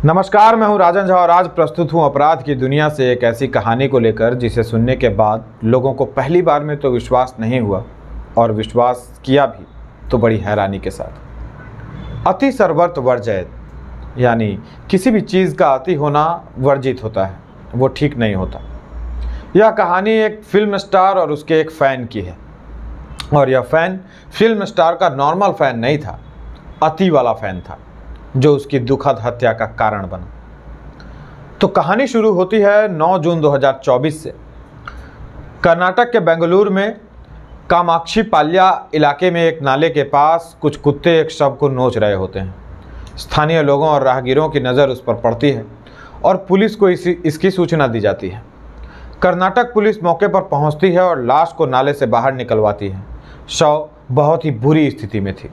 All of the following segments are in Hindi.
नमस्कार, मैं हूं राजन झा और आज प्रस्तुत हूं अपराध की दुनिया से एक ऐसी कहानी को लेकर जिसे सुनने के बाद लोगों को पहली बार में तो विश्वास नहीं हुआ और विश्वास किया भी तो बड़ी हैरानी के साथ। अति सर्वत्र वर्जयत, यानी किसी भी चीज़ का अति होना वर्जित होता है, वो ठीक नहीं होता। यह कहानी एक फिल्म स्टार और उसके एक फ़ैन की है और यह फ़ैन फिल्म स्टार का नॉर्मल फ़ैन नहीं था, अति वाला फ़ैन था जो उसकी दुखद हत्या का कारण बना। तो कहानी शुरू होती है 9 जून 2024 से। कर्नाटक के बेंगलुरु में कामाक्षी पाल्या इलाके में एक नाले के पास कुछ कुत्ते एक शव को नोच रहे होते हैं। स्थानीय लोगों और राहगीरों की नज़र उस पर पड़ती है और पुलिस को इसकी सूचना दी जाती है। कर्नाटक पुलिस मौके पर पहुंचती है और लाश को नाले से बाहर निकलवाती है। शव बहुत ही बुरी स्थिति में थी।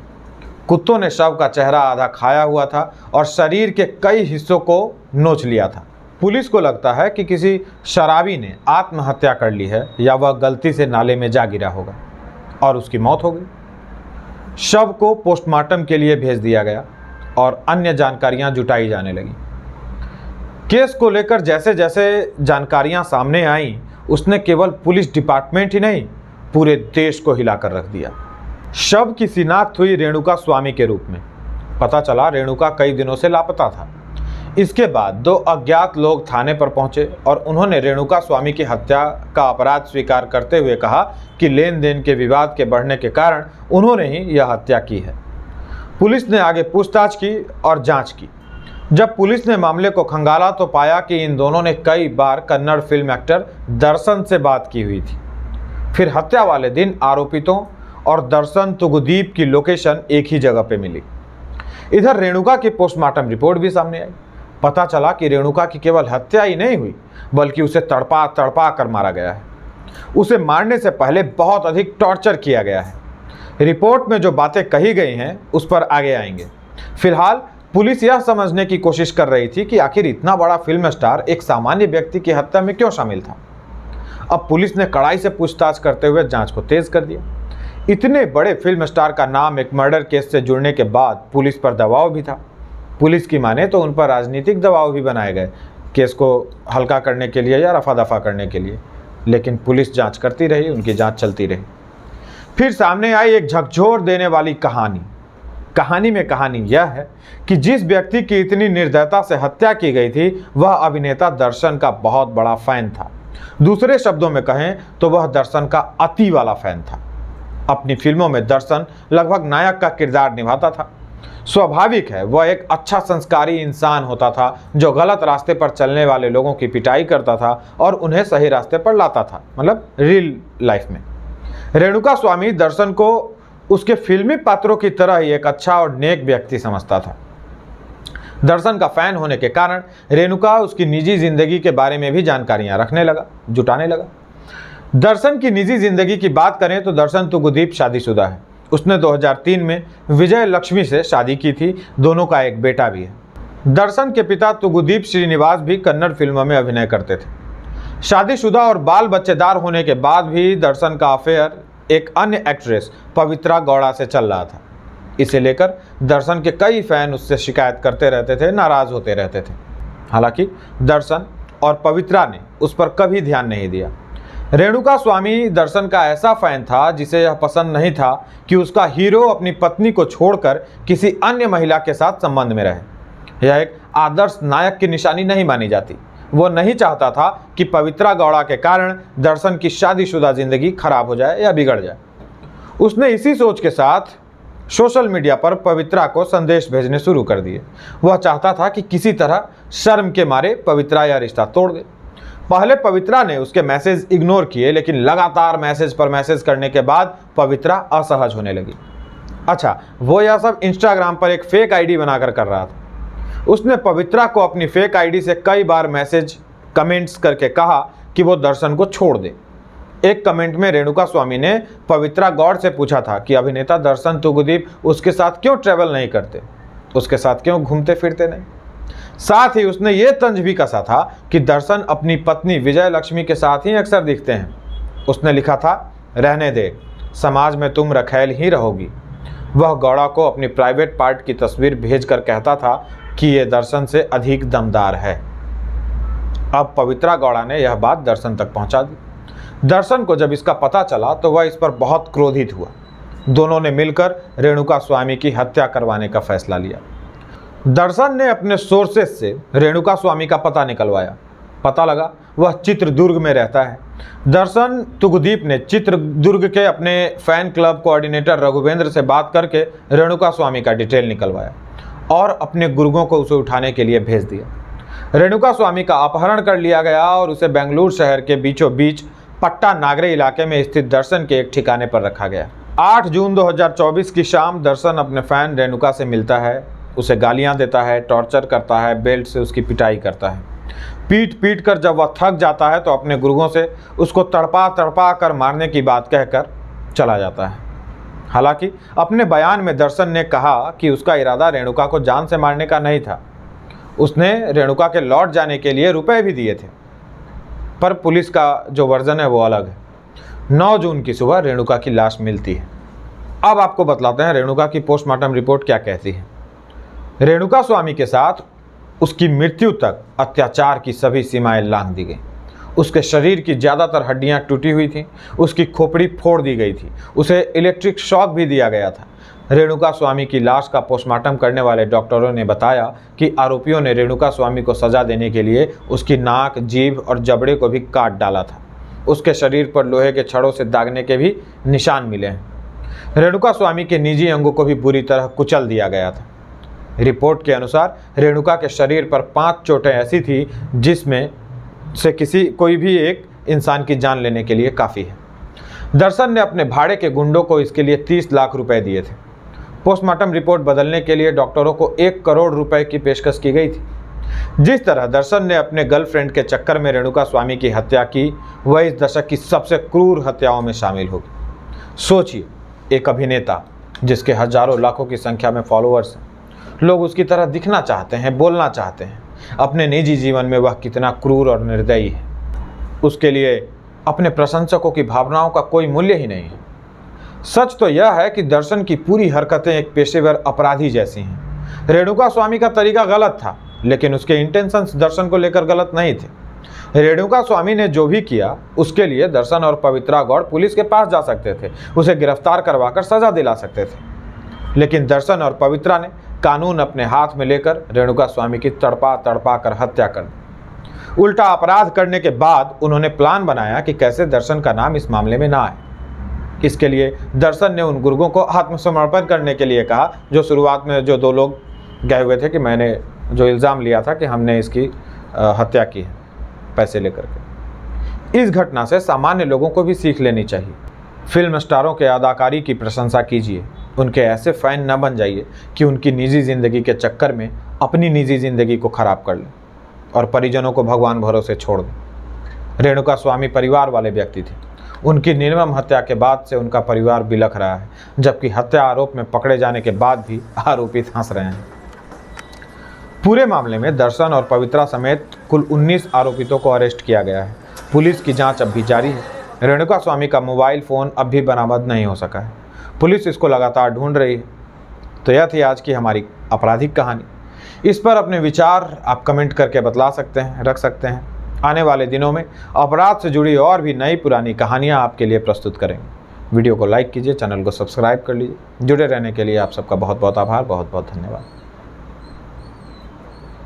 कुत्तों ने शव का चेहरा आधा खाया हुआ था और शरीर के कई हिस्सों को नोच लिया था। पुलिस को लगता है कि किसी शराबी ने आत्महत्या कर ली है या वह गलती से नाले में जा गिरा होगा और उसकी मौत हो गई। शव को पोस्टमार्टम के लिए भेज दिया गया और अन्य जानकारियां जुटाई जाने लगी। केस को लेकर जैसे जैसे जानकारियां सामने आईं, उसने केवल पुलिस डिपार्टमेंट ही नहीं, पूरे देश को हिलाकर रख दिया। शव की शिनाख्त हुई रेणुका स्वामी के रूप में। पता चला रेणुका कई दिनों से लापता था। इसके बाद 2 अज्ञात लोग थाने पर पहुंचे और उन्होंने रेणुका स्वामी की हत्या का अपराध स्वीकार करते हुए कहा कि लेन देन के विवाद के बढ़ने के कारण उन्होंने ही यह हत्या की है। पुलिस ने आगे पूछताछ की और जांच की। जब पुलिस ने मामले को खंगाला तो पाया कि इन दोनों ने कई बार कन्नड़ फिल्म एक्टर दर्शन से बात की हुई थी। फिर हत्या वाले दिन आरोपितों और दर्शन तुगुदीप की लोकेशन एक ही जगह पे मिली। इधर रेणुका की पोस्टमार्टम रिपोर्ट भी सामने आई। पता चला कि रेणुका की केवल हत्या ही नहीं हुई बल्कि उसे तड़पा तड़पा कर मारा गया है। उसे मारने से पहले बहुत अधिक टॉर्चर किया गया है। रिपोर्ट में जो बातें कही गई हैं उस पर आगे आएंगे। फिलहाल पुलिस यह समझने की कोशिश कर रही थी कि आखिर इतना बड़ा फिल्म स्टार एक सामान्य व्यक्ति की हत्या में क्यों शामिल था। अब पुलिस ने कड़ाई से पूछताछ करते हुए जांच को तेज कर दिया। इतने बड़े फिल्म स्टार का नाम एक मर्डर केस से जुड़ने के बाद पुलिस पर दबाव भी था। पुलिस की माने तो उन पर राजनीतिक दबाव भी बनाए गए, केस को हल्का करने के लिए या रफा दफा करने के लिए। लेकिन पुलिस जांच करती रही, उनकी जांच चलती रही। फिर सामने आई एक झकझोर देने वाली कहानी। कहानी में कहानी यह है कि जिस व्यक्ति की इतनी निर्दयता से हत्या की गई थी वह अभिनेता दर्शन का बहुत बड़ा फैन था। दूसरे शब्दों में कहें तो वह दर्शन का अति वाला फैन था। अपनी फिल्मों में दर्शन लगभग नायक का किरदार निभाता था। स्वाभाविक है वह एक अच्छा संस्कारी इंसान होता था जो गलत रास्ते पर चलने वाले लोगों की पिटाई करता था और उन्हें सही रास्ते पर लाता था, मतलब रियल लाइफ में। रेणुका स्वामी दर्शन को उसके फिल्मी पात्रों की तरह ही एक अच्छा और नेक व्यक्ति समझता था। दर्शन का फैन होने के कारण रेणुका उसकी निजी जिंदगी के बारे में भी जानकारियां जुटाने लगा। दर्शन की निजी जिंदगी की बात करें तो दर्शन तुगुदीप शादीशुदा है। उसने 2003 में विजय लक्ष्मी से शादी की थी। दोनों का एक बेटा भी है। दर्शन के पिता तुगुदीप श्रीनिवास भी कन्नड़ फिल्मों में अभिनय करते थे। शादीशुदा और बाल बच्चेदार होने के बाद भी दर्शन का अफेयर एक अन्य एक्ट्रेस पवित्रा गौड़ा से चल रहा था। इसे लेकर दर्शन के कई फैन उससे शिकायत करते रहते थे, नाराज होते रहते थे। हालांकि दर्शन और पवित्रा ने उस पर कभी ध्यान नहीं दिया। रेणुका स्वामी दर्शन का ऐसा फैन था जिसे यह पसंद नहीं था कि उसका हीरो अपनी पत्नी को छोड़कर किसी अन्य महिला के साथ संबंध में रहे। यह एक आदर्श नायक की निशानी नहीं मानी जाती। वो नहीं चाहता था कि पवित्रा गौड़ा के कारण दर्शन की शादीशुदा जिंदगी खराब हो जाए या बिगड़ जाए। उसने इसी सोच के साथ सोशल मीडिया पर पवित्रा को संदेश भेजने शुरू कर दिए। वह चाहता था कि किसी तरह शर्म के मारे पवित्रा यह रिश्ता तोड़ दे। पहले पवित्रा ने उसके मैसेज इग्नोर किए, लेकिन लगातार मैसेज पर मैसेज करने के बाद पवित्रा असहज होने लगी। अच्छा, वो यह सब इंस्टाग्राम पर एक फेक आईडी बनाकर कर रहा था। उसने पवित्रा को अपनी फेक आईडी से कई बार मैसेज कमेंट्स करके कहा कि वो दर्शन को छोड़ दे। एक कमेंट में रेणुका स्वामी ने पवित्रा गौड़ से पूछा था कि अभिनेता दर्शन तुगुदीप उसके साथ क्यों ट्रैवल नहीं करते, उसके साथ क्यों घूमते फिरते नहीं। साथ ही उसने ये तंज भी कसा था कि दर्शन अपनी पत्नी विजय लक्ष्मी के साथ ही अक्सर दिखते हैं। उसने लिखा था, रहने दे, समाज में तुम रखैल ही रहोगी। वह गौड़ा को अपनी प्राइवेट पार्ट की तस्वीर भेजकर कहता था, कि ये दर्शन से अधिक दमदार है। अब पवित्रा गौड़ा ने यह बात दर्शन तक पहुंचा दी। दर्शन को जब इसका पता चला तो वह इस पर बहुत क्रोधित हुआ। दोनों ने मिलकर रेणुका स्वामी की हत्या करवाने का फैसला लिया। दर्शन ने अपने सोर्सेस से रेणुका स्वामी का पता निकलवाया। पता लगा वह चित्रदुर्ग में रहता है। दर्शन तुगदीप ने चित्रदुर्ग के अपने फैन क्लब कोऑर्डिनेटर रघुवेंद्र से बात करके रेणुका स्वामी का डिटेल निकलवाया और अपने गुर्गों को उसे उठाने के लिए भेज दिया। रेणुका स्वामी का अपहरण कर लिया गया और उसे बेंगलुरु शहर के बीचों बीच पट्टा नागरे इलाके में स्थित दर्शन के एक ठिकाने पर रखा गया। 8 जून 2024 की शाम दर्शन अपने फैन रेणुका से मिलता है, उसे गालियां देता है, टॉर्चर करता है, बेल्ट से उसकी पिटाई करता है। पीट कर जब वह थक जाता है तो अपने गुर्गों से उसको तड़पा कर मारने की बात कहकर चला जाता है। हालांकि अपने बयान में दर्शन ने कहा कि उसका इरादा रेणुका को जान से मारने का नहीं था। उसने रेणुका के लौट जाने के लिए रुपए भी दिए थे, पर पुलिस का जो वर्जन है वो अलग है। 9 जून की सुबह रेणुका की लाश मिलती है। अब आपको बतलाते हैं रेणुका की पोस्टमार्टम रिपोर्ट क्या कहती है। रेणुका स्वामी के साथ उसकी मृत्यु तक अत्याचार की सभी सीमाएं लांघ दी गई। उसके शरीर की ज़्यादातर हड्डियां टूटी हुई थीं, उसकी खोपड़ी फोड़ दी गई थी, उसे इलेक्ट्रिक शॉक भी दिया गया था। रेणुका स्वामी की लाश का पोस्टमार्टम करने वाले डॉक्टरों ने बताया कि आरोपियों ने रेणुका स्वामी को सजा देने के लिए उसकी नाक, जीभ और जबड़े को भी काट डाला था। उसके शरीर पर लोहे के छड़ों से दागने के भी निशान मिले हैं। रेणुका स्वामी के निजी अंगों को भी बुरी तरह कुचल दिया गया था। रिपोर्ट के अनुसार रेणुका के शरीर पर 5 चोटें ऐसी थी जिसमें से कोई भी एक इंसान की जान लेने के लिए काफ़ी है। दर्शन ने अपने भाड़े के गुंडों को इसके लिए 30 लाख रुपए दिए थे। पोस्टमार्टम रिपोर्ट बदलने के लिए डॉक्टरों को 1 करोड़ रुपए की पेशकश की गई थी। जिस तरह दर्शन ने अपने गर्लफ्रेंड के चक्कर में रेणुका स्वामी की हत्या की, वह इस दशक की सबसे क्रूर हत्याओं में शामिल होगी। सोचिए, एक अभिनेता जिसके हजारों लाखों की संख्या में फॉलोअर्स हैं, लोग उसकी तरह दिखना चाहते हैं, बोलना चाहते हैं, अपने निजी जीवन में वह कितना क्रूर और निर्दयी है। उसके लिए अपने प्रशंसकों की भावनाओं का कोई मूल्य ही नहीं है। सच तो यह है कि दर्शन की पूरी हरकतें एक पेशेवर अपराधी जैसी हैं। रेणुका स्वामी का तरीका गलत था, लेकिन उसके इंटेंशंस दर्शन को लेकर गलत नहीं थे। रेणुका स्वामी ने जो भी किया उसके लिए दर्शन और पवित्रा गौड़ पुलिस के पास जा सकते थे, उसे गिरफ्तार करवाकर सजा दिला सकते थे, लेकिन दर्शन और पवित्रा ने कानून अपने हाथ में लेकर रेणुका स्वामी की तड़पा कर हत्या कर दी। उल्टा अपराध करने के बाद उन्होंने प्लान बनाया कि कैसे दर्शन का नाम इस मामले में ना आए। इसके लिए दर्शन ने उन गुर्गों को आत्मसमर्पण करने के लिए कहा, जो शुरुआत में जो 2 लोग गए हुए थे कि मैंने जो इल्ज़ाम लिया था कि हमने इसकी हत्या की है पैसे लेकर के। इस घटना से सामान्य लोगों को भी सीख लेनी चाहिए। फिल्म स्टारों के अदाकारी की प्रशंसा कीजिए, उनके ऐसे फ़ैन न बन जाइए कि उनकी निजी ज़िंदगी के चक्कर में अपनी निजी ज़िंदगी को ख़राब कर लें और परिजनों को भगवान भरोसे छोड़ दें। रेणुका स्वामी परिवार वाले व्यक्ति थे। उनकी निर्मम हत्या के बाद से उनका परिवार बिलख रहा है, जबकि हत्या आरोप में पकड़े जाने के बाद भी आरोपित हंस रहे हैं। पूरे मामले में दर्शन और पवित्रा समेत कुल 19 आरोपितों को अरेस्ट किया गया है। पुलिस की जाँच अब भी जारी है। रेणुका स्वामी का मोबाइल फ़ोन अब भी बरामद नहीं हो सका है। पुलिस इसको लगातार ढूंढ रही है। तो यह थी आज की हमारी आपराधिक कहानी। इस पर अपने विचार आप कमेंट करके बतला सकते हैं, रख सकते हैं। आने वाले दिनों में अपराध से जुड़ी और भी नई पुरानी कहानियां आपके लिए प्रस्तुत करेंगे। वीडियो को लाइक कीजिए, चैनल को सब्सक्राइब कर लीजिए। जुड़े रहने के लिए आप सबका बहुत बहुत आभार, बहुत बहुत धन्यवाद।